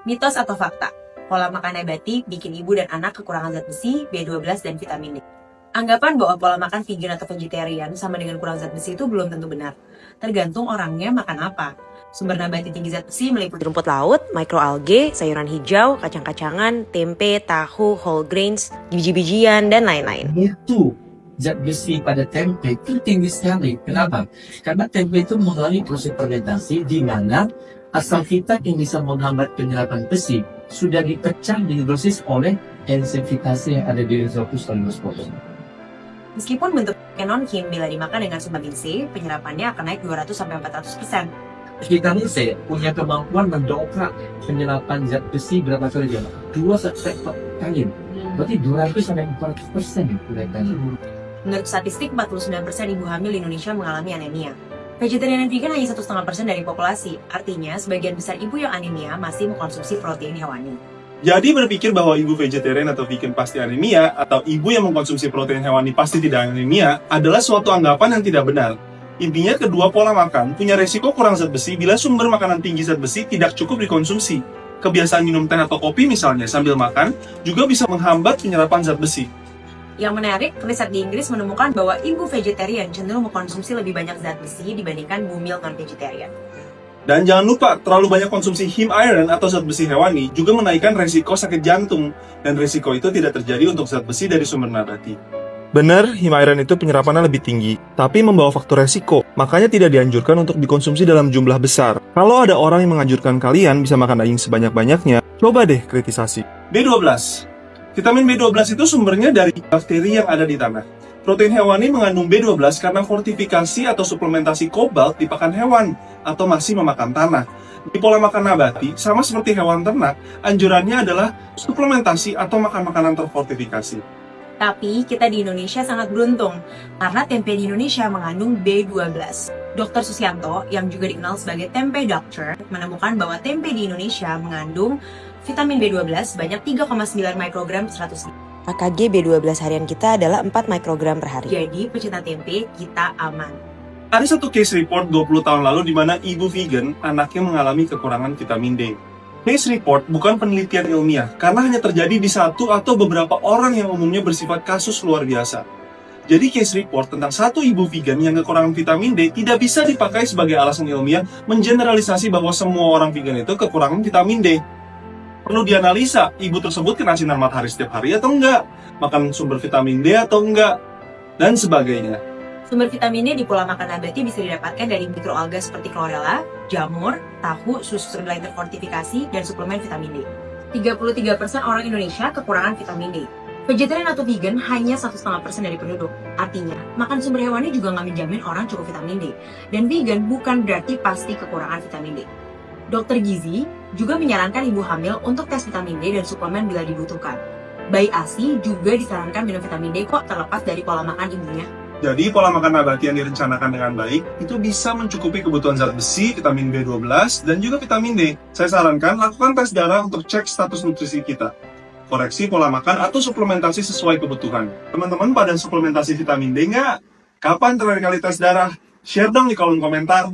Mitos atau fakta? Pola makan nabati bikin ibu dan anak kekurangan zat besi, B12, dan vitamin D. Anggapan bahwa pola makan vegan atau vegetarian sama dengan kurang zat besi itu belum tentu benar. Tergantung orangnya makan apa. Sumber nabati tinggi zat besi meliputi rumput laut, mikroalge, sayuran hijau, kacang-kacangan, tempe, tahu, whole grains, biji-bijian, dan lain-lain. Itu zat besi pada tempe itu tinggi sekali. Kenapa? Karena tempe itu melalui proses fermentasi di mana asam fitat yang bisa menghambat penyerapan besi sudah dipecah dihidrosis oleh enzim fitase yang ada di Rhizopus oligospermum. Meskipun bentuknya non-kim, bila dimakan dengan vitamin C, penyerapannya akan naik 200-400%. Vitamin C punya kemampuan mendongkrak penyerapan zat besi berapa kali dia? 2-4 kali. Berarti 200-400% kenaikan. Menurut statistik, 49% ibu hamil di Indonesia mengalami anemia. Vegetarian dan vegan hanya 1,5% dari populasi. Artinya, sebagian besar ibu yang anemia masih mengkonsumsi protein hewani. Jadi berpikir bahwa ibu vegetarian atau vegan pasti anemia, atau ibu yang mengkonsumsi protein hewani pasti tidak anemia, adalah suatu anggapan yang tidak benar. Intinya, kedua pola makan punya resiko kurang zat besi bila sumber makanan tinggi zat besi tidak cukup dikonsumsi. Kebiasaan minum teh atau kopi misalnya sambil makan juga bisa menghambat penyerapan zat besi. Yang menarik, riset di Inggris menemukan bahwa ibu vegetarian cenderung mengkonsumsi lebih banyak zat besi dibandingkan bumil non-vegetarian. Dan jangan lupa, terlalu banyak konsumsi heme iron atau zat besi hewani juga menaikkan resiko sakit jantung, dan resiko itu tidak terjadi untuk zat besi dari sumber nabati. Benar, heme iron itu penyerapannya lebih tinggi, tapi membawa faktor resiko, makanya tidak dianjurkan untuk dikonsumsi dalam jumlah besar. Kalau ada orang yang menganjurkan kalian bisa makan daging sebanyak-banyaknya, coba deh kritisasi. B12. Vitamin B12 itu sumbernya dari bakteri yang ada di tanah. Protein hewani mengandung B12 karena fortifikasi atau suplementasi kobalt di pakan hewan atau masih memakan tanah. Di pola makan nabati, sama seperti hewan ternak, anjurannya adalah suplementasi atau makan makanan terfortifikasi. Tapi kita di Indonesia sangat beruntung karena tempe di Indonesia mengandung B12. Dr. Susianto, yang juga dikenal sebagai tempe doctor, menemukan bahwa tempe di Indonesia mengandung vitamin B12 banyak 3,9 mikrogram per 100 gram. AKG B12 harian kita adalah 4 mikrogram per hari. Jadi pecinta tempe, kita aman. Ada satu case report 20 tahun lalu di mana ibu vegan anaknya mengalami kekurangan vitamin D. Case report bukan penelitian ilmiah karena hanya terjadi di satu atau beberapa orang yang umumnya bersifat kasus luar biasa. Jadi case report tentang satu ibu vegan yang kekurangan vitamin D tidak bisa dipakai sebagai alasan ilmiah mengeneralisasi bahwa semua orang vegan itu kekurangan vitamin D. Perlu dianalisa, ibu tersebut kena sinar matahari setiap hari atau enggak, makan sumber vitamin D atau enggak, dan sebagainya. Sumber vitamin D di pola makan nabati bisa didapatkan dari mikroalga seperti chlorella, jamur, tahu, susu kedelai terfortifikasi, dan suplemen vitamin D. 33% orang Indonesia kekurangan vitamin D. Vegetarian atau vegan hanya 1,5% dari penduduk. Artinya, makan sumber hewani juga nggak menjamin orang cukup vitamin D. Dan vegan bukan berarti pasti kekurangan vitamin D. Dokter gizi juga menyarankan ibu hamil untuk tes vitamin D dan suplemen bila dibutuhkan. Bayi ASI juga disarankan minum vitamin D kok terlepas dari pola makan ibunya. Jadi pola makan nabati yang direncanakan dengan baik itu bisa mencukupi kebutuhan zat besi, vitamin B12, dan juga vitamin D. Saya sarankan lakukan tes darah untuk cek status nutrisi kita. Koreksi pola makan atau suplementasi sesuai kebutuhan. Teman-teman pada suplementasi vitamin D nggak? Kapan terakhir kali tes darah? Share dong di kolom komentar.